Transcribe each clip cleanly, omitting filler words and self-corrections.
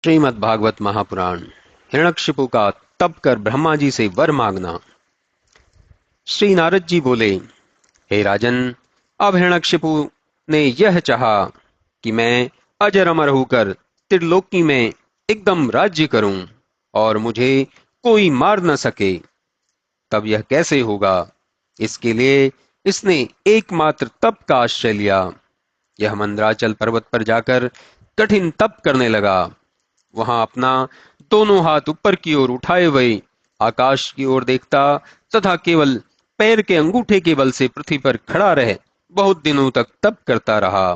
श्रीमद् भागवत महापुराण हिरण्यकशिपु का तप कर ब्रह्मा जी से वर मांगना। श्री नारद जी बोले, हे राजन, अब हिरण्यकशिपु ने यह चाहा कि मैं अजर अमर होकर त्रिलोकी में एकदम राज्य करूं और मुझे कोई मार न सके। तब यह कैसे होगा? इसके लिए इसने एकमात्र तप का आश्रय लिया। यह मंदराचल पर्वत पर जाकर कठिन तप करने लगा। वहां अपना दोनों हाथ ऊपर की ओर उठाए हुए आकाश की ओर देखता तथा केवल पैर के अंगूठे के बल से पृथ्वी पर खड़ा रह बहुत दिनों तक तप करता रहा।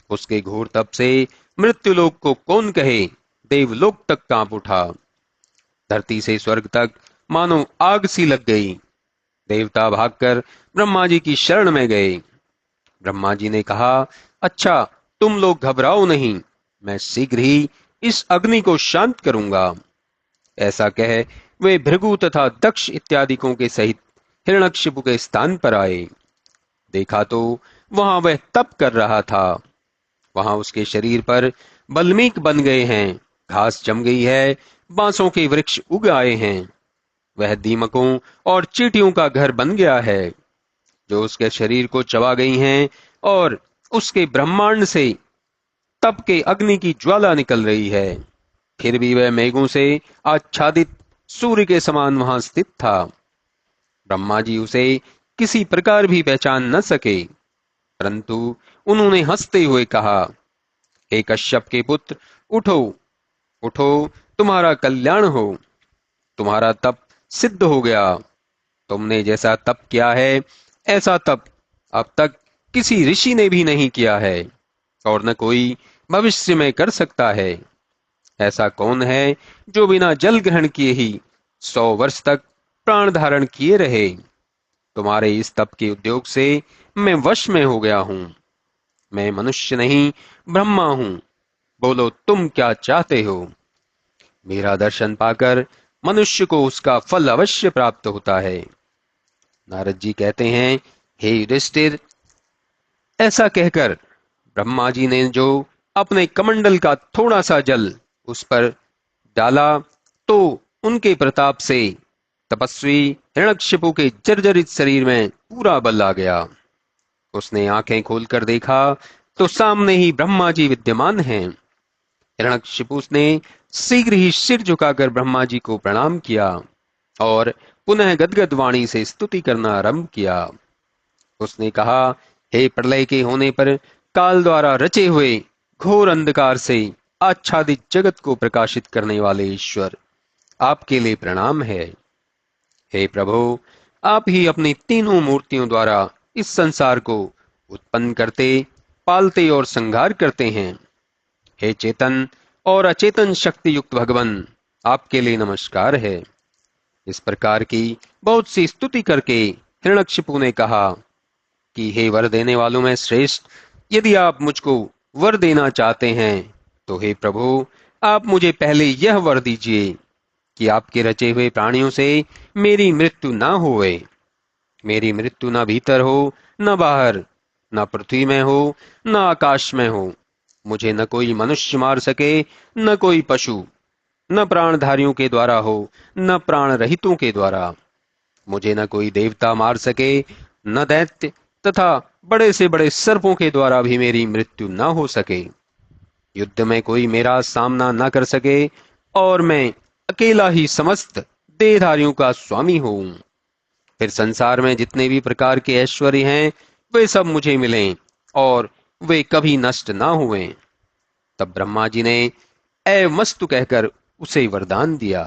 उसके घोर तप से मृत्युलोक को कौन कहे, देवलोक तक कांप उठा। धरती से स्वर्ग तक मानो आग सी लग गई। देवता भागकर ब्रह्मा जी की शरण में गए। ब्रह्मा जी ने कहा, अच्छा, तुम लोग घबराओ नहीं, मैं शीघ्र ही इस अग्नि को शांत करूंगा। ऐसा कह वे भृगु तथा दक्ष इत्यादिकों के सहित हिरण्यकशिपु के स्थान पर आए। देखा तो वहां वह तप कर रहा था। वहां उसके शरीर पर बल्मीक बन गए हैं, घास जम गई है, बांसों के वृक्ष उग आए हैं। वह दीमकों और चींटियों का घर बन गया है, जो उसके शरीर को चबा गई हैं, और उसके ब्रह्मांड से तप के अग्नि की ज्वाला निकल रही है। फिर भी वह मेघों से आच्छादित सूर्य के समान वहां स्थित था। ब्रह्मा जी उसे किसी प्रकार भी पहचान न सके, परंतु उन्होंने हंसते हुए कहा, हे कश्यप के पुत्र, उठो उठो, तुम्हारा कल्याण हो। तुम्हारा तप सिद्ध हो गया। तुमने जैसा तप किया है, ऐसा तप अब तक किसी ऋषि ने भी नहीं किया है, और न कोई भविष्य में कर सकता है। ऐसा कौन है जो बिना जल ग्रहण किए ही 100 वर्ष तक प्राण धारण किए रहे? तुम्हारे इस तप के उद्योग से मैं वश में हो गया हूं। मैं मनुष्य नहीं, ब्रह्मा हूं। बोलो, तुम क्या चाहते हो? मेरा दर्शन पाकर मनुष्य को उसका फल अवश्य प्राप्त होता है। नारद जी कहते हैं, हे युधिष्ठिर, ऐसा कहकर ब्रह्मा जी ने जो अपने कमंडल का थोड़ा सा जल उस पर डाला, तो उनके प्रताप से तपस्वी हिरण्यकशिपु के जर्जरित शरीर में पूरा बल आ गया। उसने आंखें खोलकर देखा तो सामने ही ब्रह्मा जी विद्यमान हैं। हिरण्यकशिपु ने शीघ्र ही सिर झुकाकर ब्रह्मा जी को प्रणाम किया और पुनः गदगद वाणी से स्तुति करना आरंभ किया। उसने कहा, हे प्रलय के होने पर काल द्वारा रचे हुए घोर अंधकार से आच्छादित जगत को प्रकाशित करने वाले ईश्वर, आपके लिए प्रणाम है। हे प्रभु, आप ही अपनी तीनों मूर्तियों द्वारा इस संसार को उत्पन्न करते, पालते और संहार करते हैं। हे चेतन और अचेतन शक्ति युक्त भगवान, आपके लिए नमस्कार है। इस प्रकार की बहुत सी स्तुति करके हिरण्यकशिपु ने कहा कि हे वर देने वालों में श्रेष्ठ, यदि आप मुझको वर देना चाहते हैं तो हे प्रभु, आप मुझे पहले यह वर दीजिए कि आपके रचे हुए प्राणियों से मेरी मृत्यु ना होए। मेरी मृत्यु न भीतर हो, न बाहर, न पृथ्वी में हो, न आकाश में हो। मुझे न कोई मनुष्य मार सके, न कोई पशु, न प्राणधारियों के द्वारा हो, न प्राण रहितों के द्वारा। मुझे न कोई देवता मार सके, न दैत्य, तथा बड़े से बड़े सर्पों के द्वारा भी मेरी मृत्यु न हो सके। युद्ध में कोई मेरा सामना न कर सके, और मैं अकेला ही समस्त देहधारियों का स्वामी हूं। फिर संसार में जितने भी प्रकार के ऐश्वर्य हैं, वे सब मुझे मिलें और वे कभी नष्ट ना हुए। तब ब्रह्मा जी ने एवमस्तु कहकर उसे वरदान दिया।